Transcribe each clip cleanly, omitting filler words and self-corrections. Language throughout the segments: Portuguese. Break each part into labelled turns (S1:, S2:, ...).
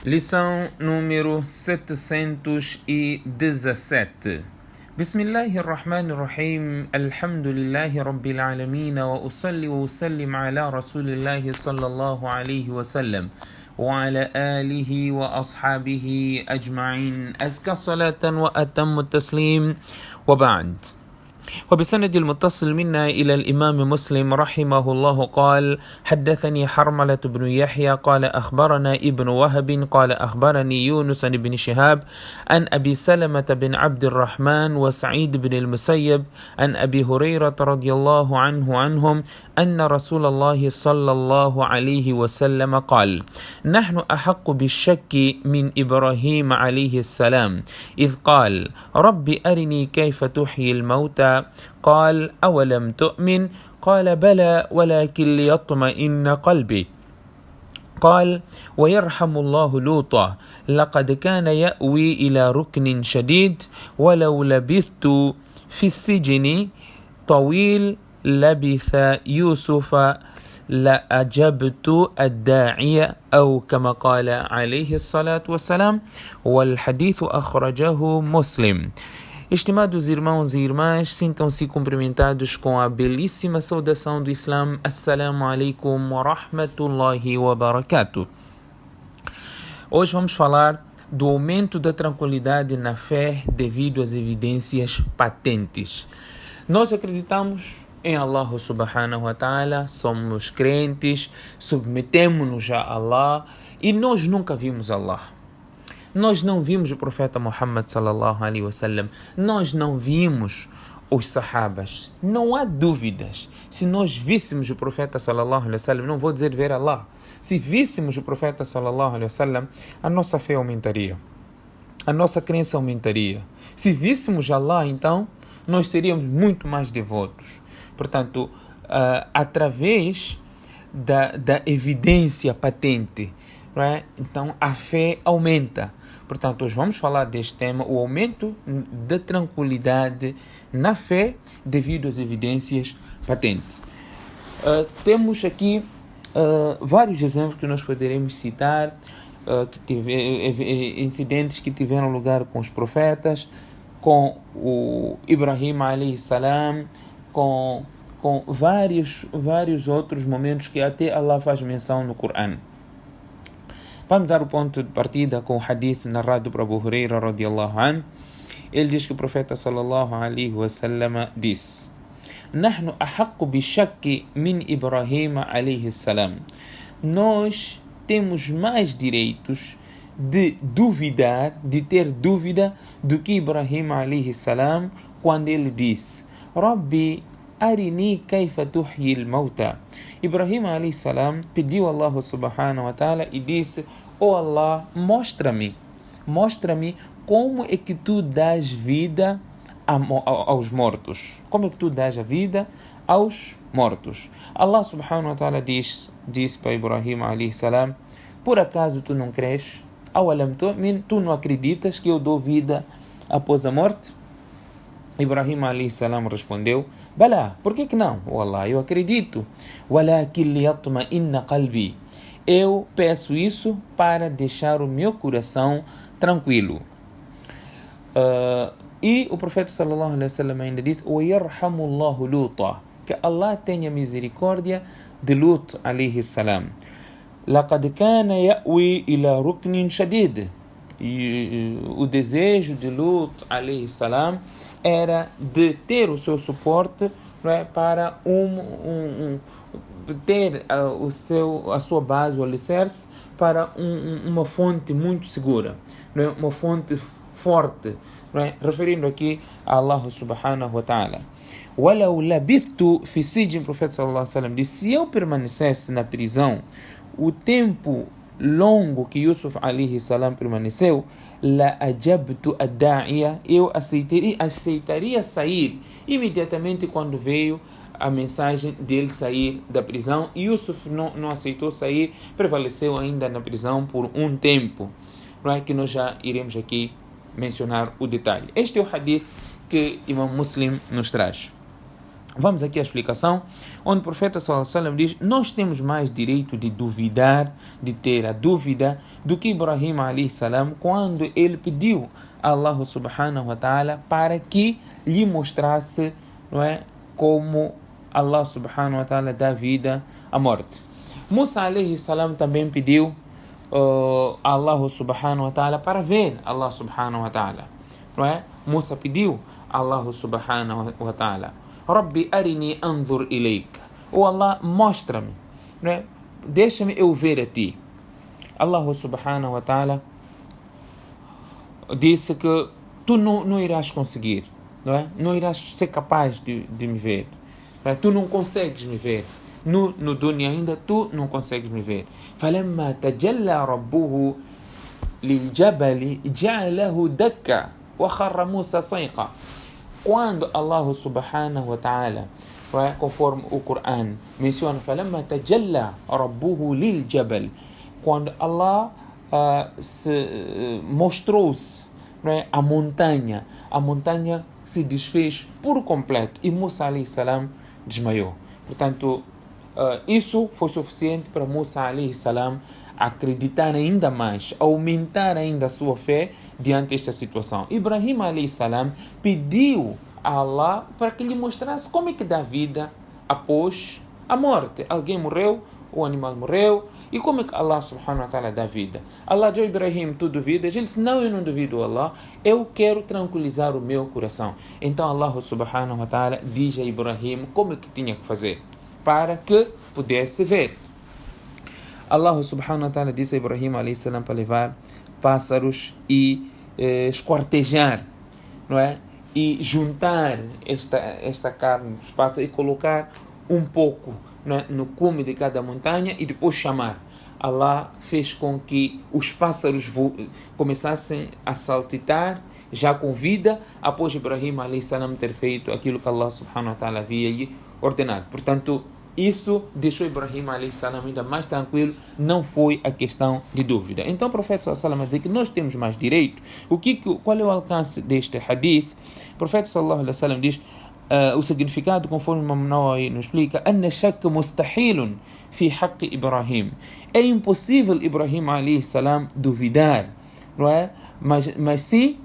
S1: Lição número 717. Bismillahirrahmanirrahim. Alhamdulillahi Rabbil Alameen. Wa usalli wa usallim ala Rasulillahi sallallahu alayhi wa sallam. Wa ala alihi wa ashabihi ajma'in. Azka salatan wa atammu taslim. Wa ba'd. وبسند المتصل منا إلى الإمام مسلم رحمه الله قال: حدثني حرملة بن يحيى قال أخبرنا ابن وهب قال أخبرني يونس بن شهاب عن أبي سلمة بن عبد الرحمن وسعيد بن المسيب عن أبي هريرة رضي الله عنهم أن رسول الله صلى الله عليه وسلم قال: نحن أحق بالشك من إبراهيم عليه السلام إذ قال: رب أرني كيف تحيي الموتى قال: أولم تؤمن؟ قال: بلى ولكن ليطمئن قلبي. قال: ويرحم الله لوطا لقد كان يأوي إلى ركن شديد ولو لبثت في السجن طويل لبث يوسف لأجبت الداعية أو كما قال عليه الصلاة والسلام. والحديث أخرجه مسلم. Estimados irmãos e irmãs, sintam-se cumprimentados com a belíssima saudação do Islã. Assalamu alaikum wa rahmatullahi wa barakatuh. Hoje vamos falar do aumento da tranquilidade na fé devido às evidências patentes. Nós acreditamos em Allah subhanahu wa ta'ala, somos crentes, submetemos-nos a Allah e nós nunca vimos Allah. Nós não vimos o profeta Muhammad sallallahu alaihi wasallam, nós não vimos os sahabas. Não há dúvidas. Se nós víssemos o profeta sallallahu alaihi wasallam, não vou dizer ver Allah, se víssemos o profeta sallallahu alaihi wasallam, a nossa fé aumentaria, a nossa crença aumentaria. Se víssemos Allah, então, nós seríamos muito mais devotos. Portanto, através da evidência patente, não é? Então a fé aumenta. Portanto, hoje vamos falar deste tema, o aumento da tranquilidade na fé devido às evidências patentes. Temos aqui vários exemplos que nós poderemos citar, incidentes que tiveram lugar com os profetas, com o Ibrahim alayhi salam, com vários outros momentos que até Allah faz menção no Corão. Vamos dar o ponto de partida com o hadith narrado por Abu Huraira radiyallahu anhu. Ele diz que o profeta sallallahu alaihi wasallam disse: "Nahnu ahaqqu bi-shakki min Ibrahim alayhi salam." Nós temos mais direitos de duvidar, de ter dúvida do que Ibrahim alayhi salam quando ele disse: "Rabbi arini kayfa tuhyi al-mauta." Ibrahim alayhi salam pediu a Allah subhanahu wa ta'ala e disse: "Oh Allah, mostra-me como é que tu dás vida aos mortos. Como é que tu dás a vida aos mortos?" Allah subhanahu wa ta'ala disse para Ibrahim alayhi salam: "Por acaso tu não crês? Awalam tu'min? Tu não acreditas que eu dou vida após a morte?" Ibrahim alayhi salam respondeu: "Balá, por que não? Wallah, eu acredito. Walakin liyatma'inna qalbi." Eu peço isso para deixar o meu coração tranquilo. E o profeta sallallahu alaihi wasallam ainda disse: "Wa yarhamullahu Luta." Que Allah tenha misericórdia de Lut alayhi salam. "Laqad kana ya'wi ila ruknin shadid." E o desejo de Lut alayhi salam era de ter o seu suporte, não é, para ter a sua base, o alicerce, para uma fonte muito segura, não é, uma fonte forte, não é, referindo aqui a Allah subhanahu wa ta'ala. "Walau labithtu fi sijn", o profeta sallallahu alaihi wasallam disse: "Se eu permanecesse na prisão o tempo longo que Yusuf alayhi salam permaneceu, la ajabtu ad-da'iya", eu aceitaria sair imediatamente quando veio a mensagem dele sair da prisão. Yusuf não aceitou sair, prevaleceu ainda na prisão por um tempo, não é, que nós já iremos aqui mencionar o detalhe. Este é o hadith que Imam Muslim nos traz. Vamos aqui à explicação, onde o profeta sallallahu alaihi wasallam diz: nós temos mais direito de duvidar, de ter a dúvida, do que Ibrahim alaihi salam, quando ele pediu a Allah subhanahu wa ta'ala para que lhe mostrasse, não é, como Allah subhanahu wa ta'ala dá vida à morte. Musa alaihi salam também pediu a Allah subhanahu wa ta'ala para ver Allah subhanahu wa ta'ala, não é? Musa pediu a Allah subhanahu wa ta'ala: Rabbi arini anzur ilayk. Oh Allah, mostra-me, não é? Deixa-me eu ver a ti. Allah subhanahu wa ta'ala disse que tu não irás conseguir, não é? Não irás ser capaz de me ver. Não é? Tu não consegues me ver. No dunya ainda tu não consegues me ver. فَلَمَّا تَجَلَّى رَبُّهُ لِلْجَبَلِ جَعَلَهُ دَكَّ وَخَرَّ مُوسَى صَيْقًا. Quando Allah subhanahu wa ta'ala, conforme o Coran menciona, فَلَمَّا تَجَلَّى رَبُّهُ لِلْجَبَلِ, quando Allah mostrou-se, não é, a montanha se desfez por completo e Musa alayhi salam desmaiou. Portanto, isso foi suficiente para Musa alayhi salam acreditar ainda mais, aumentar ainda a sua fé diante desta situação. Ibrahim alayhi salam pediu a Allah para que lhe mostrasse como é que dá vida após a morte. Alguém morreu, o animal morreu, e como é que Allah subhanahu wa ta'ala dá vida? Allah disse: Ibrahim, tu duvidas? Ele disse: não, eu não duvido Allah, eu quero tranquilizar o meu coração. Então Allah subhanahu wa ta'ala diz a Ibrahim como é que tinha que fazer para que pudesse ver. Allah subhanahu wa ta'ala disse a Ibrahim alayhi salam para levar pássaros e esquartejar, não é? E juntar esta carne dos pássaros e colocar um pouco, não é, no cume de cada montanha e depois chamar. Allah fez com que os pássaros começassem a saltitar já com vida após Ibrahim alayhi salam ter feito aquilo que Allah subhanahu wa ta'ala havia lhe ordenado. Portanto, isso deixou Ibrahim alayhi salam ainda mais tranquilo, não foi a questão de dúvida. Então o profeta sallallahu alaihi wasallam diz que nós temos mais direito. Qual é o alcance deste hadith? O profeta sallallahu alaihi wasallam diz o significado, conforme Imam Nawawi nos explica: أن الشك مستحيل في حق إبراهيم. É impossível Ibrahim alayhi salam duvidar, não é? Mas sim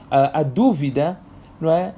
S1: a dúvida, não é?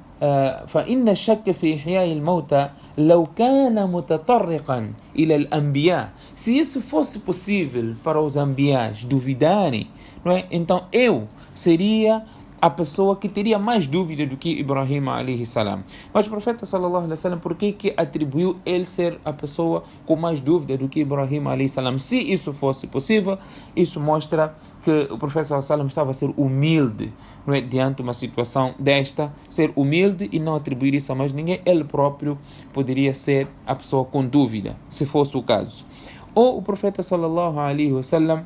S1: فإن الشك في إحياء الموتى لو كان متطرقا إلى الأنبياء. Se isso fosse possível para os anbiás duvidarem, não é? Então eu seria a pessoa que teria mais dúvida do que Ibrahim alayhi salam. Mas o profeta sallallahu alaihi wasallam, por que atribuiu ele ser a pessoa com mais dúvida do que Ibrahim alayhi salam? Se isso fosse possível, isso mostra que o profeta sallallahu alaihi wasallam estava a ser humilde, não é? Diante de uma situação desta, ser humilde e não atribuir isso a mais ninguém. Ele próprio poderia ser a pessoa com dúvida, se fosse o caso. Ou o profeta sallallahu alaihi wasallam,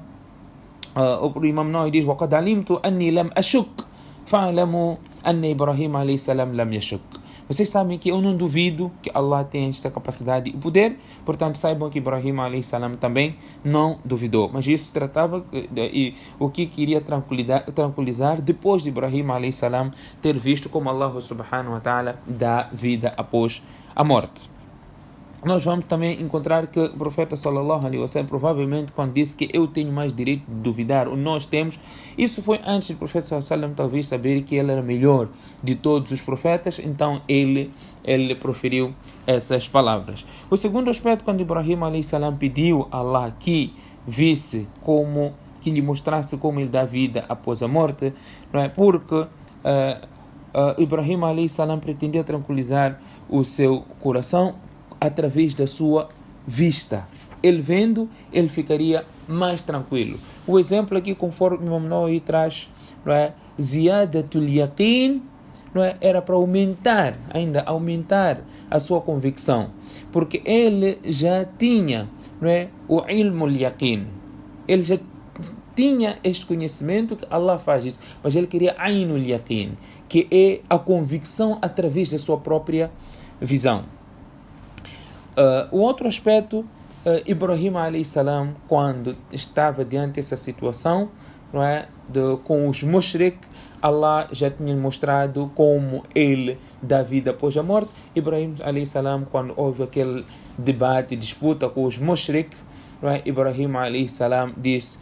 S1: o Imam Nawawi diz: وَقَدْ عَلِمْتُ أَنِّي لَمْ أَشُكْ فَعْلَمُوا أَنَّ إِبْرَاهِيمَ عَلَيْهِ السَّلَامَ لَمْ يَشُكْ. Vocês sabem que eu não duvido que Allah tem esta capacidade e poder, portanto saibam que Ibrahim alayhi salam também não duvidou. Mas isso se tratava de o que queria tranquilizar depois de Ibrahim alayhi salam ter visto como Allah subhanahu wa ta'ala dá vida após a morte. Nós vamos também encontrar que o profeta sallallahu alaihi wasallam, provavelmente quando disse que eu tenho mais direito de duvidar, ou nós temos, isso foi antes do profeta sallallahu alaihi wasallam talvez saber que ele era melhor de todos os profetas, então ele proferiu essas palavras. O segundo aspecto, quando Ibrahim alayhi salam pediu a Allah que visse como, que lhe mostrasse como ele dá vida após a morte, não é? Porque Ibrahim alayhi salam pretendia tranquilizar o seu coração através da sua vista. Ele vendo, ele ficaria mais tranquilo. O exemplo aqui, conforme o Imam Nawawi traz, não é? Ziyadatul yaqin, não é? Era para aumentar a sua convicção, porque ele já tinha, não é? O ilmul yaqin. Ele já tinha este conhecimento que Allah faz isso, mas ele queria ainul yaqin, que é a convicção através da sua própria visão. O outro aspecto Ibrahim alayhi salam, quando estava diante dessa situação, não é, com os mushrik, Allah já tinha mostrado como ele dá vida após a morte. Ibrahim alayhi salam, quando houve aquele debate, disputa com os mushrik, não é, Ibrahim alayhi salam diz: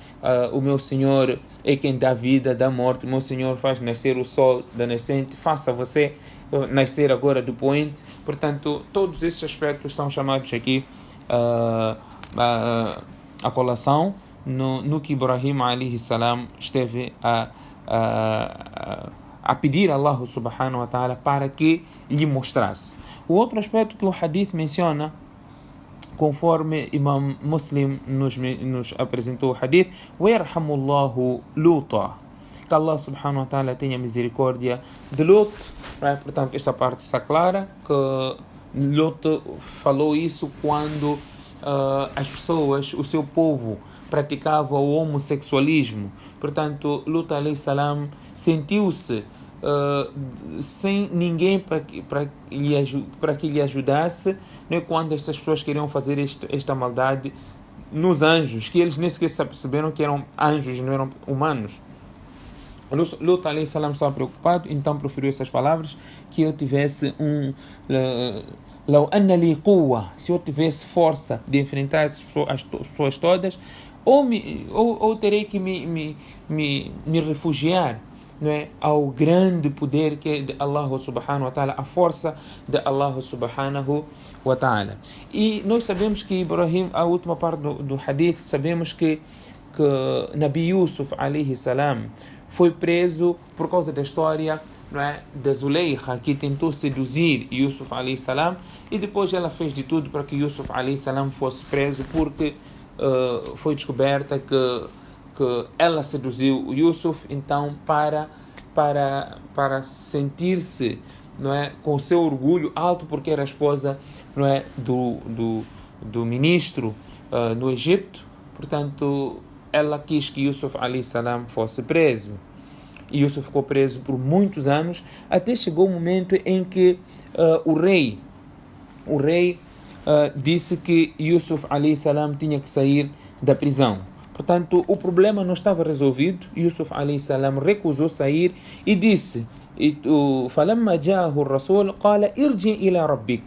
S1: o meu Senhor é quem dá vida, dá morte, o meu Senhor faz nascer o sol da nascente, faça você nascer agora do poente. Portanto, todos esses aspectos são chamados aqui a colação no que Ibrahim alayhi salam esteve a pedir a Allah subhanahu wa ta'ala para que lhe mostrasse. O outro aspecto que o hadith menciona, conforme Imam Muslim nos apresentou o hadith: وَيَرْحَمُ اللَّهُ لُوطًا, que Allah subhanahu wa ta'ala tenha misericórdia de Lut. Portanto, esta parte está clara, que Lut falou isso quando as pessoas, o seu povo, praticava o homossexualismo. Portanto, Lut alayhi salam sentiu-se sem ninguém para que lhe ajudasse, né, quando estas pessoas queriam fazer esta maldade nos anjos, que eles nem sequer se perceberam que eram anjos, não eram humanos. Lut alayhi salam estava preocupado, então proferiu essas palavras: que eu tivesse لو أن لي قوة, se eu tivesse força de enfrentar as pessoas todas, ou terei que me refugiar, não é, ao grande poder que é de Allah subhanahu wa ta'ala, a força de Allah subhanahu wa ta'ala. E nós sabemos que Ibrahim, a última parte do hadith, sabemos que Nabi Yusuf alayhi salam foi preso por causa da história, não é, da Zuleika, que tentou seduzir Yusuf alayhi salam, e depois ela fez de tudo para que Yusuf alayhi salam fosse preso, porque foi descoberta que ela seduziu o Yusuf. Então, para sentir-se, não é, com o seu orgulho alto, porque era a esposa, não é, do ministro no Egito, portanto, ela quis que Yusuf alayhi salam fosse preso. E Yusuf ficou preso por muitos anos, até chegou o momento em que o rei disse que Yusuf alayhi salam tinha que sair da prisão. Portanto, o problema não estava resolvido. Yusuf alayhi salam recusou sair e disse: فَلَمَّا جَاءَهُ الرَّسُولُ قَالَ إِرْجِعْ إِلَى رَبِّكَ.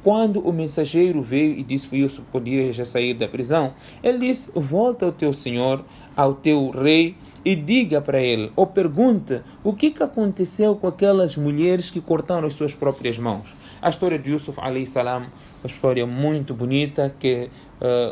S1: Quando o mensageiro veio e disse que Yusuf podia já sair da prisão, ele disse: volta ao teu senhor, ao teu rei, e diga para ele, ou pergunta, o que aconteceu com aquelas mulheres que cortaram as suas próprias mãos. A história de Yusuf alayhi salam, uma história muito bonita que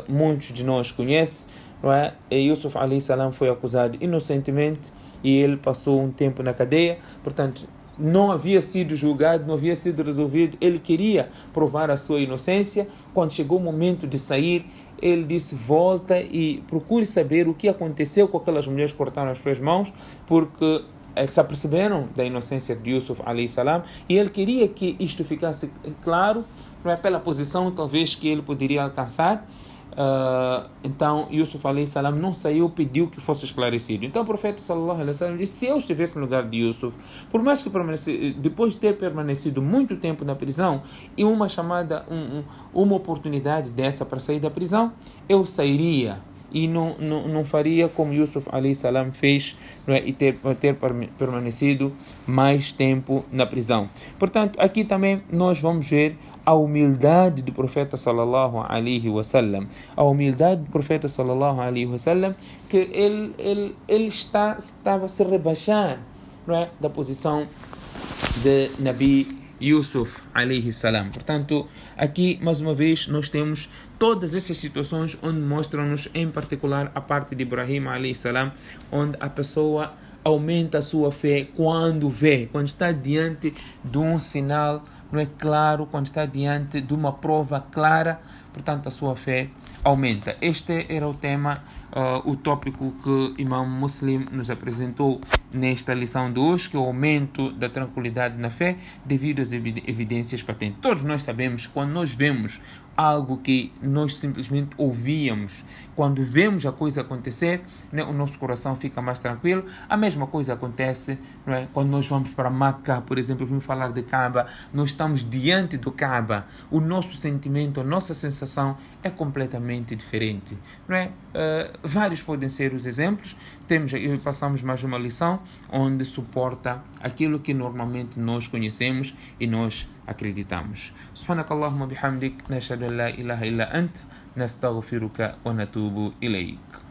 S1: muitos de nós conhecem, não é? E Yusuf alayhi salam foi acusado inocentemente e ele passou um tempo na cadeia. Portanto, não havia sido julgado, não havia sido resolvido. Ele queria provar a sua inocência. Quando chegou o momento de sair, ele disse: volta e procure saber o que aconteceu com aquelas mulheres que cortaram as suas mãos, porque se aperceberam da inocência de Yusuf alayhi salam, e ele queria que isto ficasse claro, não é, pela posição talvez que ele poderia alcançar. Então Yusuf alayhi salam não saiu, pediu que fosse esclarecido. Então o profeta sallallahu alaihi wasallam disse: se eu estivesse no lugar de Yusuf, por mais que depois de ter permanecido muito tempo na prisão, e uma uma oportunidade dessa para sair da prisão, eu sairia e não faria como Yusuf alayhi salam fez, não é, e ter permanecido mais tempo na prisão. Portanto, aqui também nós vamos ver a humildade do profeta sallallahu alaihi wasallam. A humildade do profeta sallallahu alaihi wasallam, que ele estava a se rebaixar, não é, da posição de Nabi Yusuf alayhi salam. Portanto, aqui mais uma vez nós temos todas essas situações onde mostram-nos em particular a parte de Ibrahim alayhi salam, onde a pessoa aumenta a sua fé quando está diante de um sinal, não é, claro, quando está diante de uma prova clara. Portanto, a sua fé aumenta. Este era o tema, o tópico que Imam Muslim nos apresentou nesta lição de hoje, que é o aumento da tranquilidade na fé devido às evidências patentes. Todos nós sabemos que quando nós vemos algo que nós simplesmente ouvíamos, quando vemos a coisa acontecer, né, o nosso coração fica mais tranquilo. A mesma coisa acontece, não é, quando nós vamos para Meca, por exemplo, vamos falar de Kaaba, nós estamos diante do Kaaba, o nosso sentimento, a nossa sensação é completamente completamente diferente, não é? Vários podem ser os exemplos. Passamos mais uma lição onde suporta aquilo que normalmente nós conhecemos e nós acreditamos. Subhanakallahumma bihamdik, nashhadu an la ilaha illa ant, nastaghfiruka wa natubu ilayk.